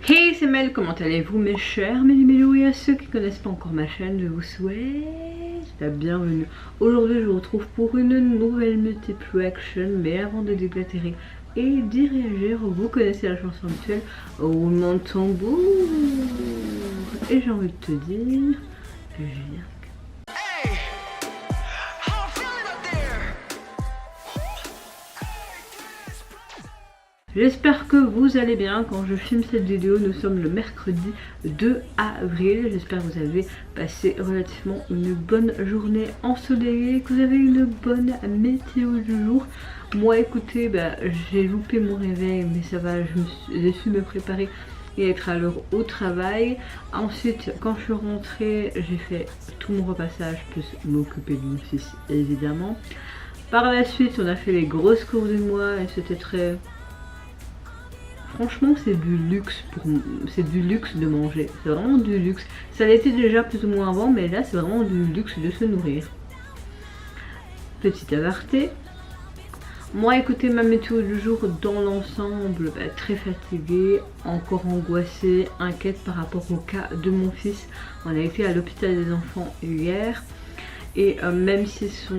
Hey, c'est Mel, comment allez-vous mes chers Méli-Mélo, et à ceux qui ne connaissent pas encore ma chaîne, je vous souhaite la bienvenue. Aujourd'hui, je vous retrouve pour une nouvelle multiple action, mais avant de déblatérer et d'y réagir, vous connaissez la chanson actuelle, roulement de tambour. Et j'ai envie de te dire que je viens. J'espère que vous allez bien. Quand je filme cette vidéo, nous sommes le mercredi 2 avril. J'espère que vous avez passé relativement une bonne journée ensoleillée, que vous avez une bonne météo du jour. Moi écoutez, j'ai loupé mon réveil, mais ça va, j'ai su me préparer et être à l'heure au travail. Ensuite, quand je suis rentrée, j'ai fait tout mon repassage, plus m'occuper de mon fils évidemment. Par la suite, on a fait les grosses courses du mois et c'était très... Franchement, c'est du luxe de manger. C'est vraiment du luxe. Ça l'était déjà plus ou moins avant, mais là, c'est vraiment du luxe de se nourrir. Petit aparté. Moi, écoutez, ma météo du jour, dans l'ensemble, très fatiguée, encore angoissée, inquiète par rapport au cas de mon fils. On a été à l'hôpital des enfants hier. Et même si ce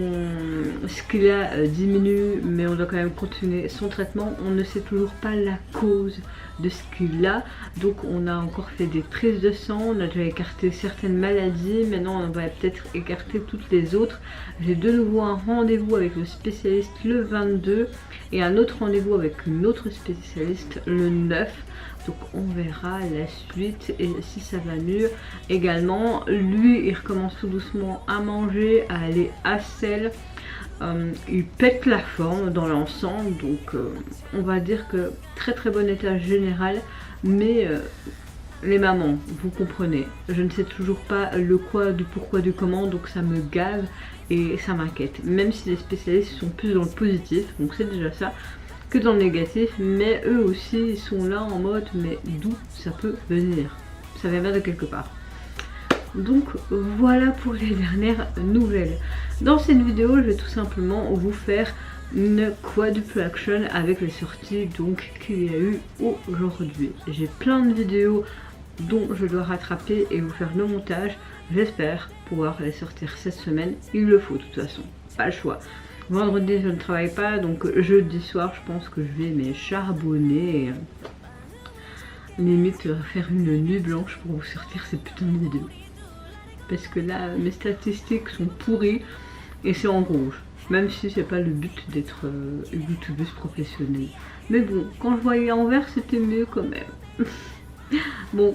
qu'il a diminue, mais on doit quand même continuer son traitement, on ne sait toujours pas la cause de ce qu'il a. Donc on a encore fait des prises de sang, on a déjà écarté certaines maladies, maintenant on va peut-être écarter toutes les autres. J'ai de nouveau un rendez-vous avec le spécialiste le 22 et un autre rendez-vous avec une autre spécialiste le 9. Donc on verra la suite et si ça va mieux. Également, lui il recommence tout doucement à manger, à aller à selle. Il pète la forme dans l'ensemble, donc on va dire que très bon état général. Mais les mamans, vous comprenez, je ne sais toujours pas le quoi, du pourquoi, du comment, donc ça me gave et ça m'inquiète. Même si les spécialistes sont plus dans le positif, donc c'est déjà ça, que dans le négatif, mais eux aussi ils sont là en mode mais d'où ça peut venir, ça vient bien de quelque part. Donc voilà pour les dernières nouvelles. Dans cette vidéo je vais tout simplement vous faire une quadruple action avec les sorties donc qu'il y a eu aujourd'hui. J'ai plein de vidéos dont je dois rattraper et vous faire le montage. J'espère pouvoir les sortir cette semaine, il le faut de toute façon, pas le choix. Vendredi je ne travaille pas, donc jeudi soir je pense que je vais charbonner, limite faire une nuit blanche pour vous sortir ces putains de vidéos. Parce que là mes statistiques sont pourries et c'est en rouge. Même si c'est pas le but d'être youtubeuse professionnelle. Mais bon, quand je voyais en vert c'était mieux quand même. Bon,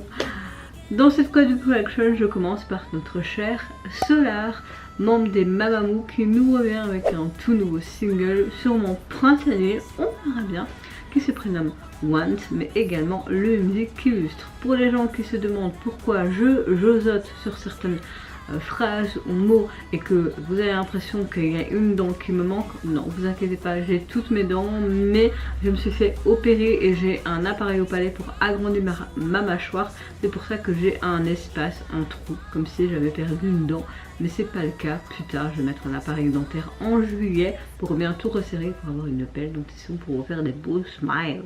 dans cette quadruple action je commence par notre cher Solar, membre des Mamamoo, qui nous revient avec un tout nouveau single, sûrement printanier, on verra bien, qui se prénomme Want, mais également le musique qui illustre. Pour les gens qui se demandent pourquoi je josote sur certaines phrases ou mots et que vous avez l'impression qu'il y a une dent qui me manque, non, vous inquiétez pas, j'ai toutes mes dents, mais je me suis fait opérer et j'ai un appareil au palais pour agrandir ma mâchoire. C'est pour ça que j'ai un espace, un trou, comme si j'avais perdu une dent, mais c'est pas le cas. Plus tard je vais mettre un appareil dentaire en juillet pour bien tout resserrer, pour avoir une belle dentition, pour vous faire des beaux smiles.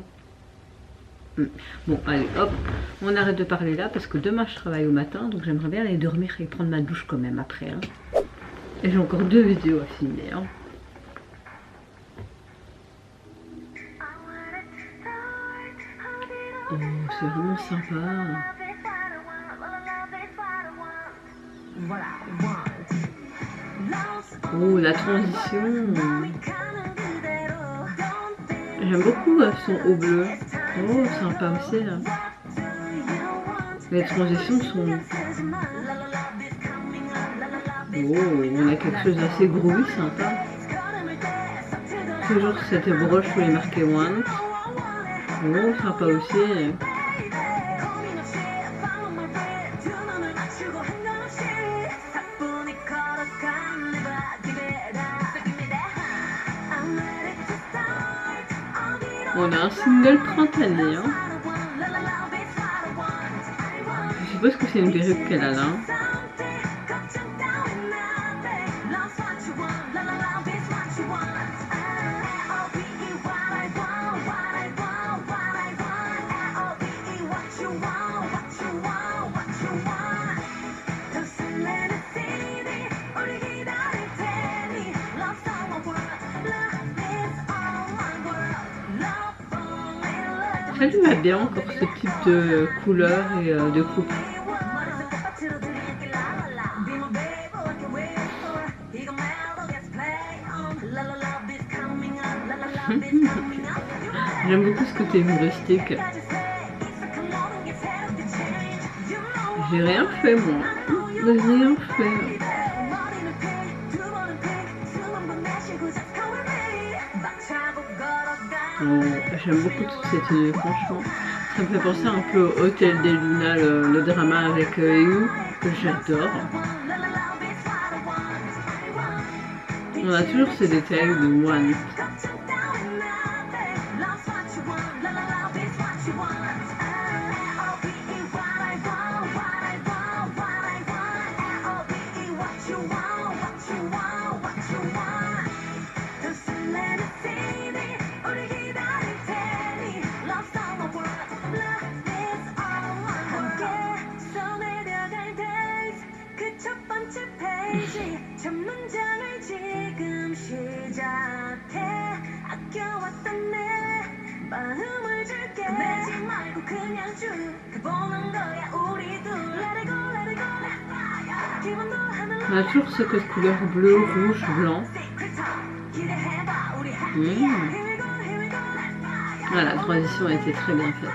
Bon allez hop, on arrête de parler là parce que demain je travaille au matin, donc j'aimerais bien aller dormir et prendre ma douche quand même après hein. Et j'ai encore 2 vidéos à filmer hein. Oh c'est vraiment sympa. Oh la transition. J'aime beaucoup son haut bleu. Oh sympa aussi là. Les transitions sont... Oh on a quelque chose d'assez groovy, sympa. Toujours cette broche où il est marqué One. Oh sympa aussi. On a un single printanier hein. Je suppose que c'est une perruque qu'elle a là. ça lui va bien encore ce type de couleur et de coupe. J'aime beaucoup ce côté humoristique. J'ai rien fait moi. J'ai rien fait. J'aime beaucoup toute cette idée, franchement. Ça me fait penser un peu au Hôtel des Luna, le drama avec You, que j'adore. On a toujours ces détails de One. On a toujours ce code couleur bleu, rouge, blanc. Voilà, la transition a été très bien faite.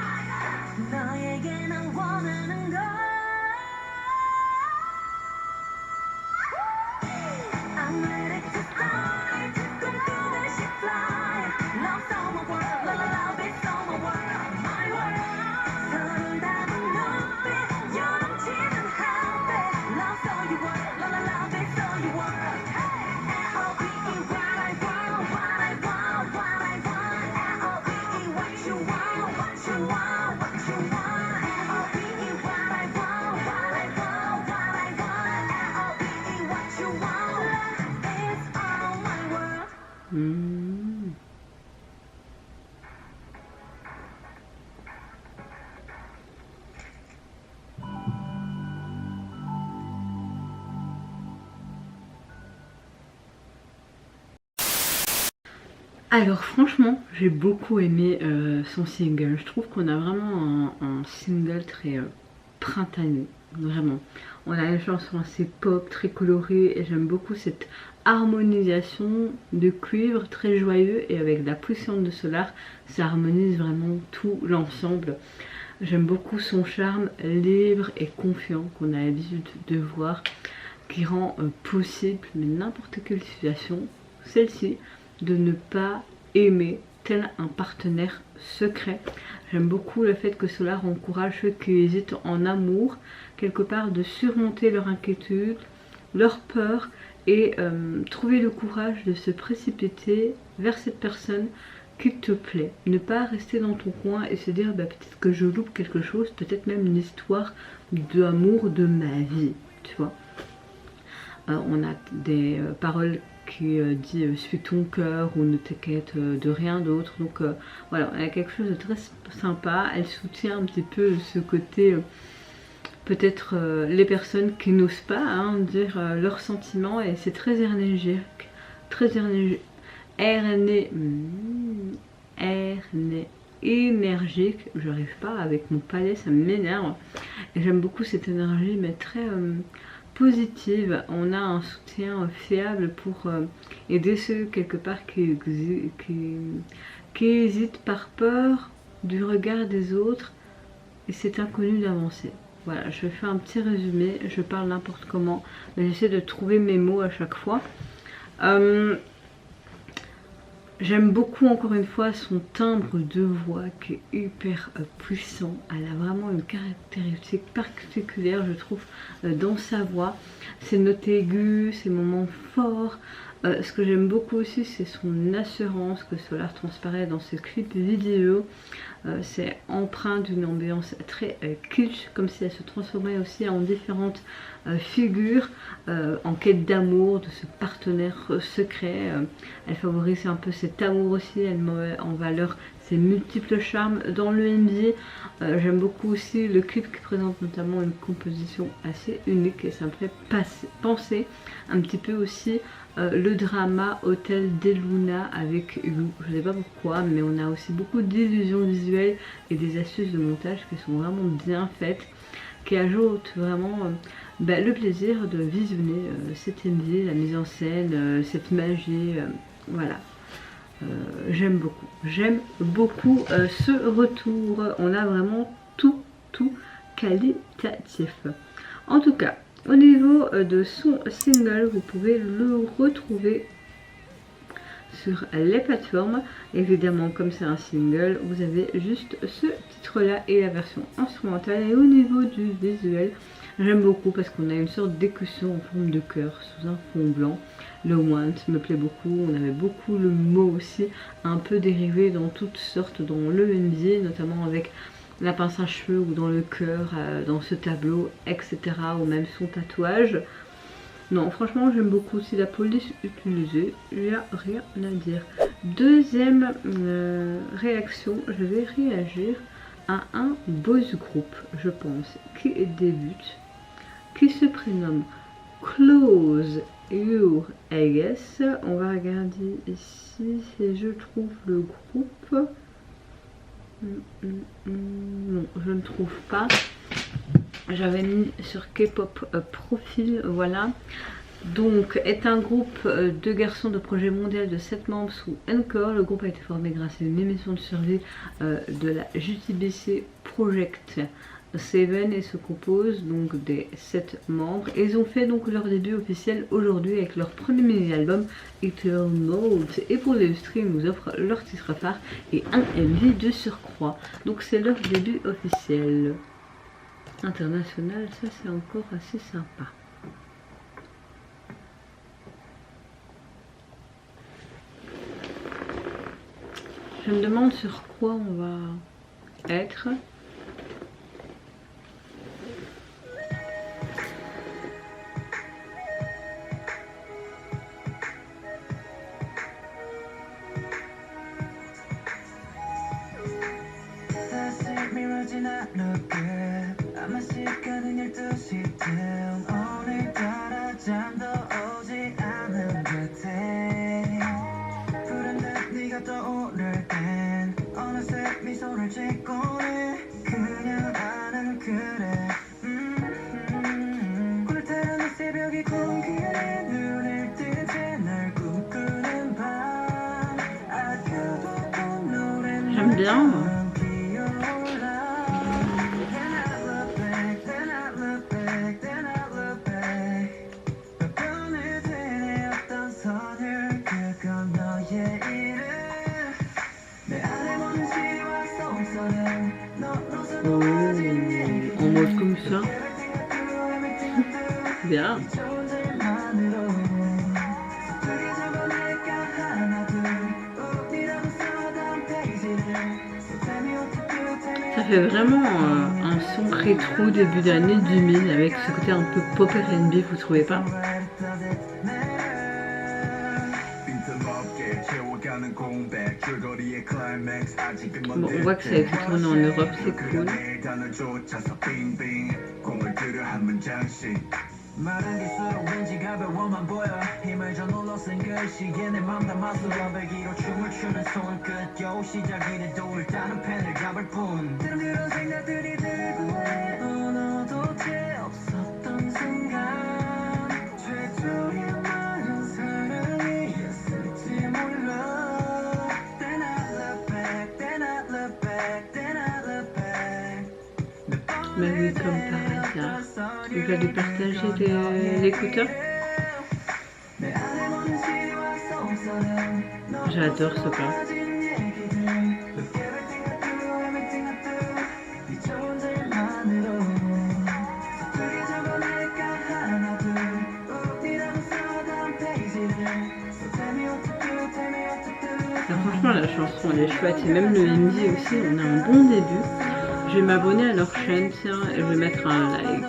Alors franchement, j'ai beaucoup aimé son single. Je trouve qu'on a vraiment un single très printanier, vraiment. On a une chanson assez pop, très colorée, et j'aime beaucoup cette harmonisation de cuivre très joyeux et avec la puissance de Solar, ça harmonise vraiment tout l'ensemble. J'aime beaucoup son charme libre et confiant qu'on a l'habitude de voir, qui rend possible, mais n'importe quelle situation, celle-ci, de ne pas aimer tel un partenaire secret. J'aime beaucoup le fait que Solar encourage ceux qui hésitent en amour, quelque part, de surmonter leur inquiétude, leur peur et trouver le courage de se précipiter vers cette personne qui te plaît. Ne pas rester dans ton coin et se dire bah, peut-être que je loupe quelque chose, peut-être même une histoire d'amour de ma vie, tu vois. On a des paroles qui dit suis ton cœur ou ne t'inquiète de rien d'autre. Donc voilà, elle a quelque chose de très sympa. Elle soutient un petit peu ce côté, peut-être les personnes qui n'osent pas dire leurs sentiments, et c'est très énergique, très énergique. J'arrive pas avec mon palais, ça m'énerve. Et j'aime beaucoup cette énergie, mais très positive. On a un soutien fiable pour aider ceux quelque part qui hésitent par peur du regard des autres, et c'est inconnu d'avancer. Voilà, je fais un petit résumé, je parle n'importe comment, mais j'essaie de trouver mes mots à chaque fois. J'aime beaucoup encore une fois son timbre de voix qui est hyper puissant. Elle a vraiment une caractéristique particulière, je trouve, dans sa voix. Ses notes aiguës, ses moments forts. Ce que j'aime beaucoup aussi, c'est son assurance que Solar transparaît dans ses clips vidéo. C'est empreint d'une ambiance très kitsch, comme si elle se transformait aussi en différentes figures en quête d'amour, de ce partenaire secret. Elle favorise un peu cet amour aussi, elle met en valeur ses multiples charmes dans le MV. J'aime beaucoup aussi le clip qui présente notamment une composition assez unique, et ça me fait penser un petit peu aussi le drama Hôtel des Luna avec You. Je ne sais pas pourquoi, mais on a aussi beaucoup d'illusions visuelles et des astuces de montage qui sont vraiment bien faites, qui ajoutent vraiment le plaisir de visionner cette MV, la mise en scène, cette magie, voilà. J'aime beaucoup ce retour. On a vraiment tout qualitatif. En tout cas, au niveau de son single, vous pouvez le retrouver sur les plateformes. Évidemment, comme c'est un single, vous avez juste ce titre là et la version instrumentale. Et au niveau du visuel, j'aime beaucoup parce qu'on a une sorte d'écusson en forme de cœur sous un fond blanc. Le want me plaît beaucoup. On avait beaucoup le mot aussi, un peu dérivé dans toutes sortes, dans le MV, notamment avec la pince à cheveux ou dans le cœur, dans ce tableau, etc. Ou même son tatouage. Non, franchement, j'aime beaucoup aussi la police utilisée. Il n'y a rien à dire. Deuxième réaction, je vais réagir à un boys group, je pense, qui débute, qui se prénomme Close Your Guess. On va regarder ici si je trouve le groupe. Non, je ne trouve pas. J'avais mis sur K-pop profil, voilà. Donc, est un groupe de garçons de projet mondial de 7 membres sous Encore. Le groupe a été formé grâce à une émission de survie de la JTBC Project 7 et se compose donc des 7 membres. Et ils ont fait donc leur début officiel aujourd'hui avec leur premier mini-album Eternal Mode. Et pour l'illustrer, ils nous offrent leur titre phare et un MV de surcroît. Donc c'est leur début officiel. International, ça c'est encore assez sympa. Je me demande sur quoi on va être. J'aime bien. En mode comme ça. Bien. Ça fait vraiment un son rétro début d'année 2000 avec ce côté un peu pop R&B, vous trouvez pas? Bon, on voit que ça a été tourné en Europe, c'est cool. Mais oui, comme par hasard. Je vais lui partager l'écouteur. J'adore ce pas. Franchement, la chanson elle est chouette et même le MV aussi, on a un bon début. Je vais m'abonner à leur chaîne, tiens, et je vais mettre un like.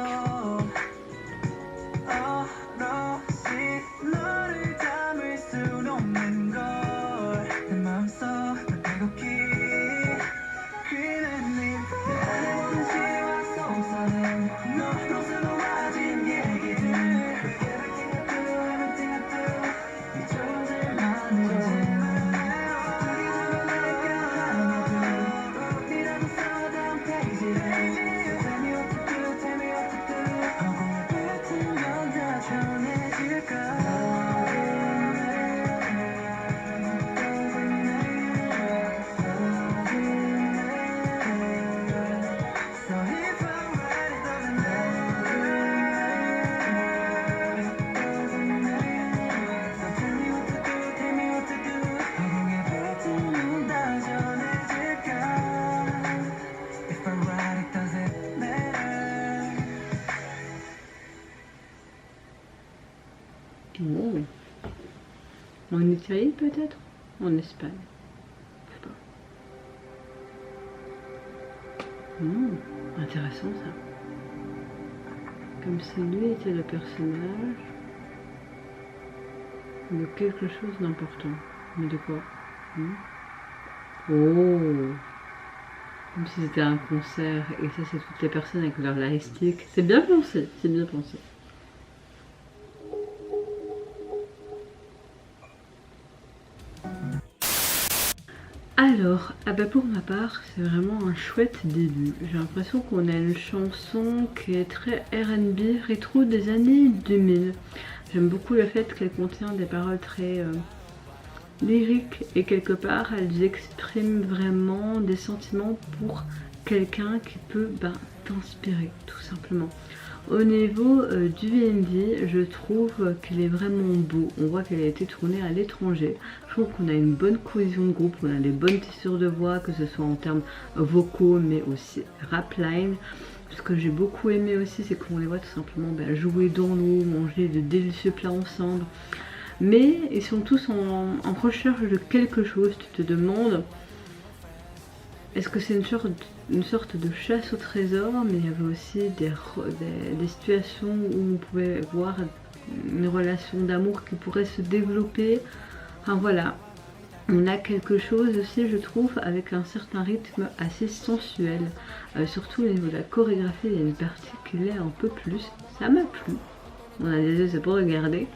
Oh. En Italie peut-être? En Espagne? Je sais pas. Intéressant ça. Comme si lui était le personnage de quelque chose d'important. Mais de quoi? Oh! Comme si c'était un concert. Et ça, c'est toutes les personnes avec leur lightstick. C'est bien pensé, c'est bien pensé. Alors, pour ma part, c'est vraiment un chouette début. J'ai l'impression qu'on a une chanson qui est très R&B, rétro des années 2000. J'aime beaucoup le fait qu'elle contient des paroles très lyriques et quelque part, elles expriment vraiment des sentiments pour quelqu'un qui peut t'inspirer, tout simplement. Au niveau du VND, je trouve qu'il est vraiment beau. On voit qu'elle a été tournée à l'étranger. Je trouve qu'on a une bonne cohésion de groupe, on a des bonnes tessures de voix, que ce soit en termes vocaux, mais aussi rap line. Ce que j'ai beaucoup aimé aussi, c'est qu'on les voit tout simplement jouer dans l'eau, manger de délicieux plats ensemble. Mais ils sont tous en recherche de quelque chose. Tu te demandes, est-ce que c'est une sorte de chasse au trésor? Mais il y avait aussi des situations où on pouvait voir une relation d'amour qui pourrait se développer. Enfin voilà, on a quelque chose aussi, je trouve, avec un certain rythme assez sensuel. Surtout au niveau de la chorégraphie, il y a une partie qui l'est un peu plus. Ça m'a plu. On a des yeux, c'est pour regarder.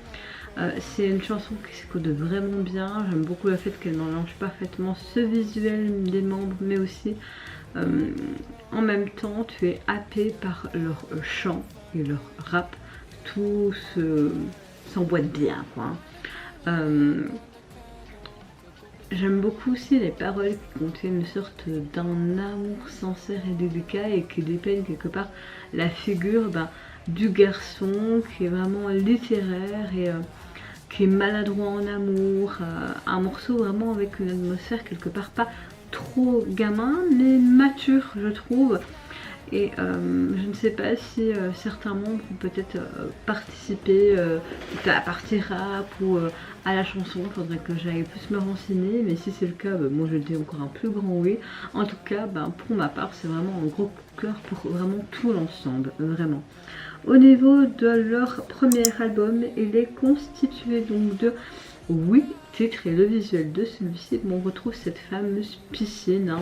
C'est une chanson qui s'écoute vraiment bien. J'aime beaucoup le fait qu'elle mélange parfaitement ce visuel des membres, mais aussi en même temps tu es happé par leur chant et leur rap. Tout s'emboîte bien, quoi. J'aime beaucoup aussi les paroles qui contiennent une sorte d'un amour sincère et délicat et qui dépeignent quelque part la figure du garçon qui est vraiment littéraire et qui est maladroit en amour. Un morceau vraiment avec une atmosphère quelque part pas trop gamin mais mature, je trouve. Et je ne sais pas si certains membres ont peut-être participé à la partie rap ou à la chanson. Il faudrait que j'aille plus me renseigner, mais si c'est le cas, moi je dis encore un plus grand oui. En tout cas, pour ma part, c'est vraiment un gros coup de cœur pour vraiment tout l'ensemble, vraiment. Au niveau de leur premier album, il est constitué donc de 8 titres et le visuel de celui-ci, on retrouve cette fameuse piscine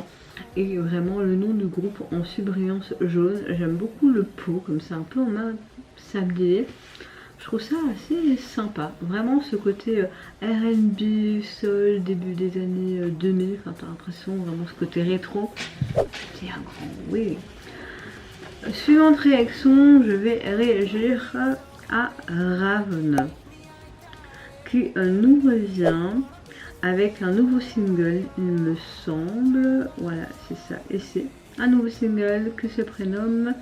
et vraiment le nom du groupe en subbrillance jaune. J'aime beaucoup le pot, comme ça un peu en main sablé. Je trouve ça assez sympa, vraiment ce côté R&B, soul, début des années 2000, enfin t'as l'impression vraiment ce côté rétro. C'est un grand oui. Suivante réaction, je vais réagir à Raven qui nous revient avec un nouveau single, il me semble. Voilà, c'est ça. Et c'est un nouveau single qui se prénomme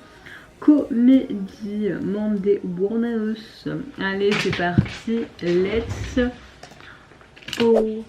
Comédie, membre des Warner. Allez, c'est parti, let's go.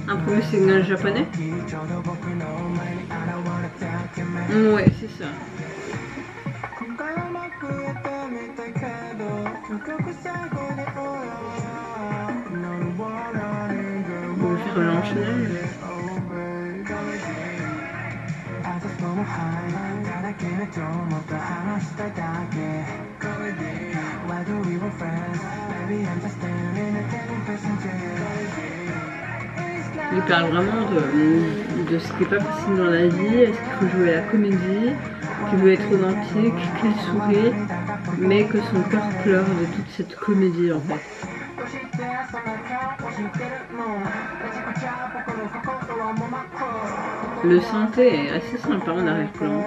Un premier single japonais? Ouais, c'est ça. On va faire l'enchaîner. Il parle vraiment de ce qui n'est pas possible dans la vie, est-ce qu'il faut jouer la comédie, qu'il veut être authentique, qu'il sourit, mais que son cœur pleure de toute cette comédie en fait. Le synthé est assez sympa en arrière-plan.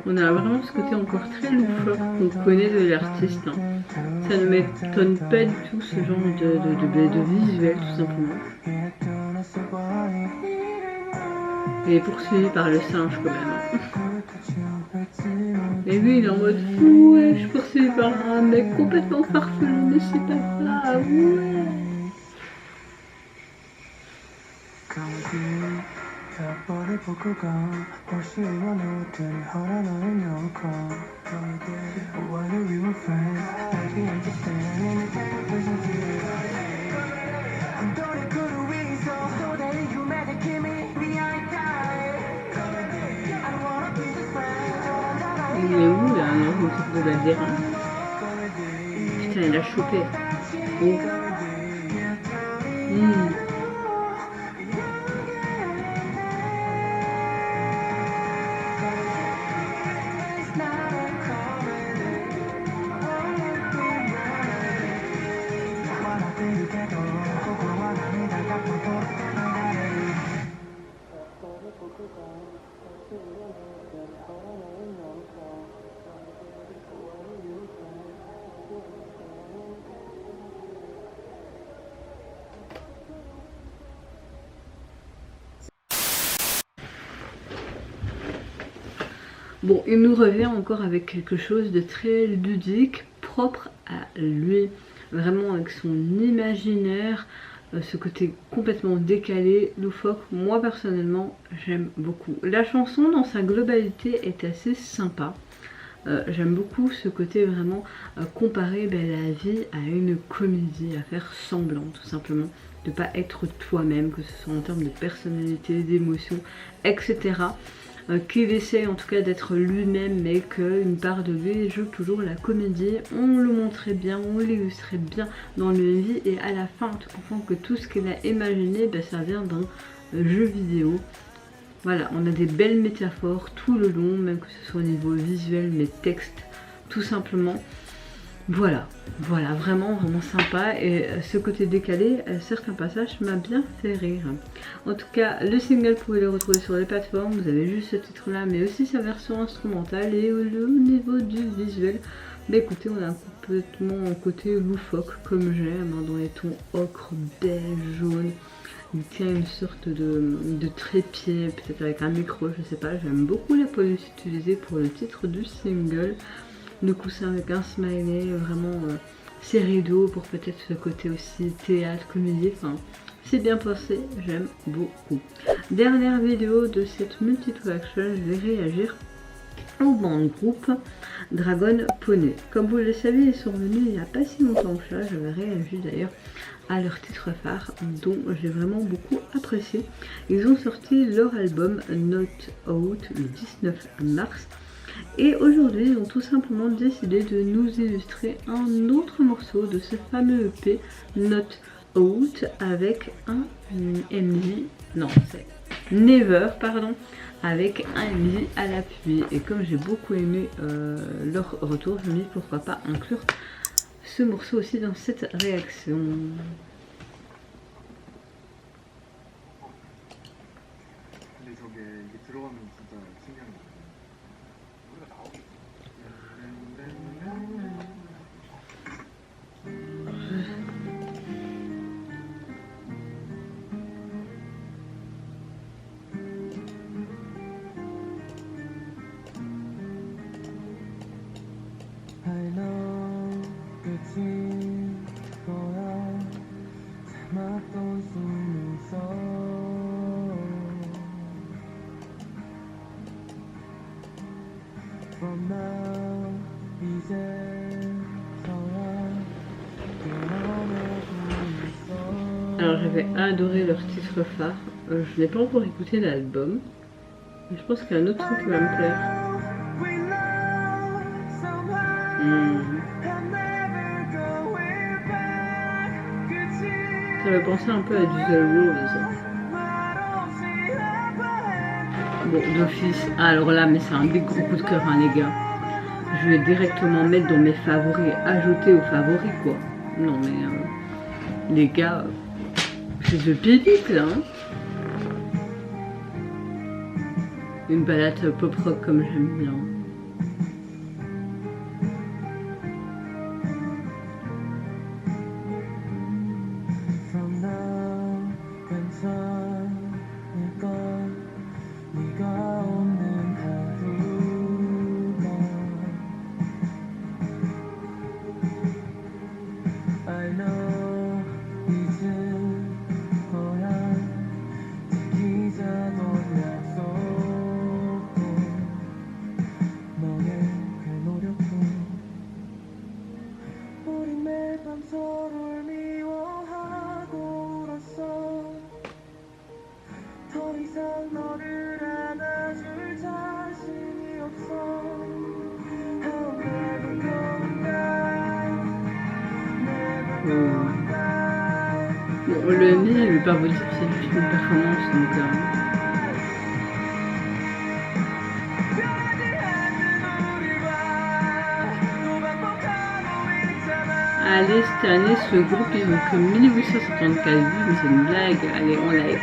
On a vraiment ce côté encore très loufoque qu'on connaît de l'artiste. Hein. Ça ne m'étonne pas du tout ce genre de visuel tout simplement. Il est poursuivi par le singe quand même. Hein. Et lui il est en mode fou, ouais, je suis poursuivi par un mec complètement farfelu, mais c'est pas grave, ouais. Il est où là? Non, je me souviens de la dire. Putain, il a chopé. Oh. Bon, il nous revient encore avec quelque chose de très ludique, propre à lui, vraiment avec son imaginaire, ce côté complètement décalé, loufoque. Moi personnellement, j'aime beaucoup. La chanson dans sa globalité est assez sympa. J'aime beaucoup ce côté vraiment comparer la vie à une comédie, à faire semblant tout simplement, de pas être toi-même, que ce soit en termes de personnalité, d'émotion, etc. Qu'il essaie en tout cas d'être lui-même, mais qu'une part de lui joue toujours la comédie. On le montrait bien, on l'illustrait bien dans le vie, et à la fin tu comprends que tout ce qu'il a imaginé, ça vient d'un jeu vidéo. Voilà, on a des belles métaphores tout le long, même que ce soit au niveau visuel, mais texte, tout simplement. Voilà, vraiment sympa, et ce côté décalé, certains passages m'a bien fait rire. En tout cas, le single, vous pouvez le retrouver sur les plateformes, vous avez juste ce titre là, mais aussi sa version instrumentale, et au niveau du visuel, écoutez, on a complètement un côté loufoque, comme j'aime, dans les tons ocre, beige, jaune. Il tient une sorte de trépied, peut-être avec un micro, je sais pas, j'aime beaucoup la police utilisée pour le titre du single. Le coussin avec un smiley, vraiment ces rideaux pour peut-être ce côté aussi théâtre, comédie, enfin c'est bien pensé, j'aime beaucoup. Dernière vidéo de cette multi-traction, je vais réagir au band groupe Dragon Poney. Comme vous le savez, ils sont venus il n'y a pas si longtemps que ça, j'avais réagi d'ailleurs à leur titre phare dont j'ai vraiment beaucoup apprécié. Ils ont sorti leur album Not Out le 19 mars. Et aujourd'hui, ils ont tout simplement décidé de nous illustrer un autre morceau de ce fameux EP Not Out avec un MJ, non c'est Never, pardon, avec un MJ à l'appui. Et comme j'ai beaucoup aimé leur retour, je me dis pourquoi pas inclure ce morceau aussi dans cette réaction. Alors j'avais adoré leur titre phare. Je n'ai pas encore écouté l'album. Mais je pense qu'il y a un autre son qui va me plaire. Ça me pensait un peu à du The Rose. Bon, d'office. Alors là, mais c'est un big gros coup de cœur, hein, les gars. Je vais directement mettre dans mes favoris, ajouter aux favoris, quoi. Non, mais les gars, c'est de pépite, là. Hein. Une balade pop rock comme j'aime bien. Bon, le nez, je vais pas vous dire, c'est juste une performance, donc allez, cette année, ce groupe, ils ont que 1854 vues, mais c'est une blague. Allez, on like.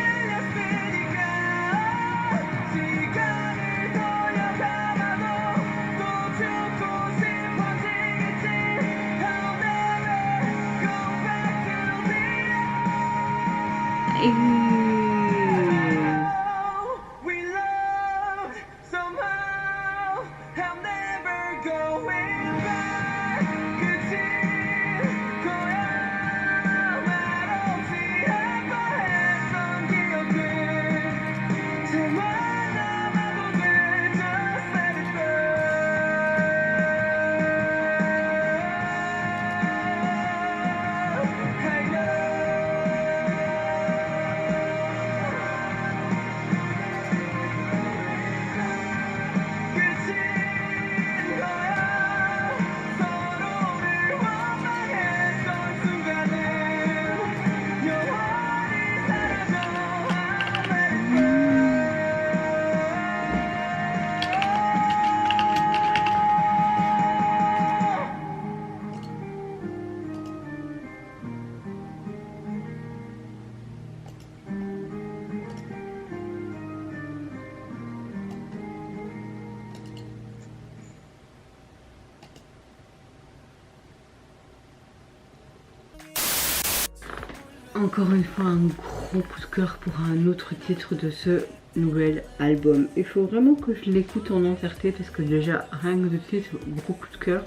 Encore une fois, un gros coup de cœur pour un autre titre de ce nouvel album. Il faut vraiment que je l'écoute en entièreté parce que déjà, rien que de titre, gros coup de cœur.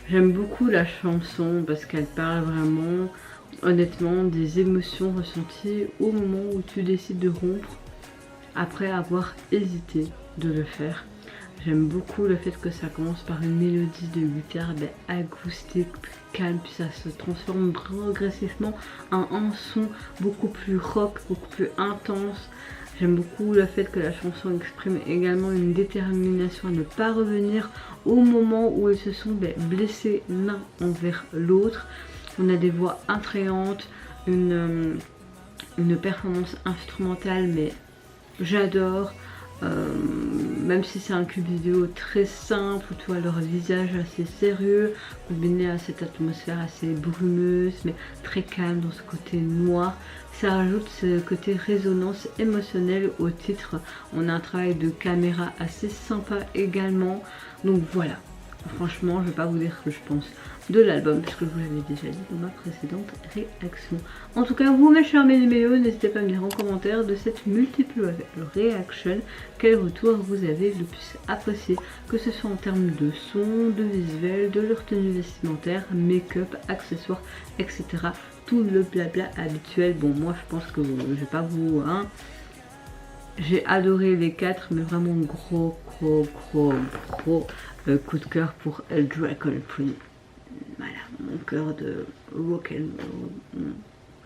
J'aime beaucoup la chanson parce qu'elle parle vraiment, honnêtement, des émotions ressenties au moment où tu décides de rompre après avoir hésité de le faire. J'aime beaucoup le fait que ça commence par une mélodie de guitare acoustique, calme, puis ça se transforme progressivement en un son beaucoup plus rock, beaucoup plus intense. J'aime beaucoup le fait que la chanson exprime également une détermination à ne pas revenir au moment où ils se sont blessés l'un envers l'autre. On a des voix attrayantes, une performance instrumentale, mais j'adore. Même si c'est un clip vidéo très simple, où tu vois leur visage assez sérieux, combiné à cette atmosphère assez brumeuse, mais très calme dans ce côté noir, ça rajoute ce côté résonance émotionnelle au titre. On a un travail de caméra assez sympa également, donc voilà. Franchement, je vais pas vous dire ce que je pense de l'album parce que je vous l'avais déjà dit dans ma précédente réaction. En tout cas, vous mes chers méméos, n'hésitez pas à me dire en commentaire de cette multiple réaction quel retour vous avez le plus apprécié, que ce soit en termes de son, de visuel, de leur tenue vestimentaire, make-up, accessoires, etc. Tout le blabla habituel. Bon, moi je pense que je vais pas vous... J'ai adoré les 4, mais vraiment gros coup de cœur pour Dragon Free. Voilà, mon cœur de rock'n'roll.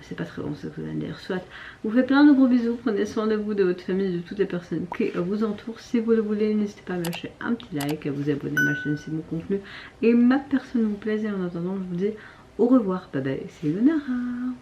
c'est pas très bon ce que vous allez dire. Soit, vous faites plein de gros bisous, prenez soin de vous, de votre famille, de toutes les personnes qui vous entourent. Si vous le voulez, n'hésitez pas à me lâcher un petit like, à vous abonner à ma chaîne si mon contenu et ma personne vous plaise. Et en attendant, je vous dis au revoir, bye bye, c'est Yonara.